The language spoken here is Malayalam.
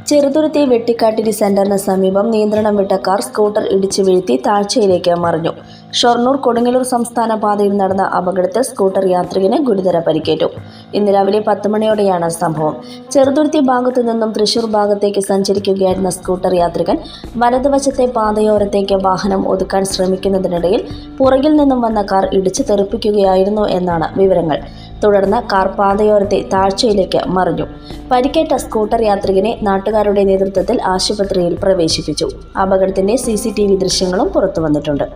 ചെറുതുരുത്തി വെട്ടിക്കാട്ടിരി സെന്ററിന് സമീപം നിയന്ത്രണം വിട്ട കാർ സ്കൂട്ടർ ഇടിച്ചു വീഴ്ത്തി താഴ്ചയിലേക്ക് മറിഞ്ഞു. ഷൊർണൂർ കൊടുങ്ങല്ലൂർ സംസ്ഥാന പാതയിൽ നടന്ന അപകടത്തിൽ സ്കൂട്ടർ യാത്രികന് ഗുരുതര പരിക്കേറ്റു. ഇന്ന് രാവിലെ 10 മണിയോടെയാണ് സംഭവം. ചെറുതുരുത്തി ഭാഗത്തു നിന്നും തൃശൂർ ഭാഗത്തേക്ക് സഞ്ചരിക്കുകയായിരുന്ന സ്കൂട്ടർ യാത്രികൻ വലതുവശത്തെ പാതയോരത്തേക്ക് വാഹനം ഒതുക്കാൻ ശ്രമിക്കുന്നതിനിടയിൽ പുറകിൽ നിന്നും വന്ന കാർ ഇടിച്ചു തെറിപ്പിക്കുകയായിരുന്നു എന്നാണ് വിവരങ്ങൾ. തുടർന്ന് കാർ പാതയോരത്തെ താഴ്ചയിലേക്ക് മറിഞ്ഞു. പരിക്കേറ്റ സ്കൂട്ടർ യാത്രികനെ നാട്ടുകാരുടെ നേതൃത്വത്തിൽ ആശുപത്രിയിൽ പ്രവേശിപ്പിച്ചു. അപകടത്തിന്റെ CCTV ദൃശ്യങ്ങളും പുറത്തുവന്നിട്ടുണ്ട്.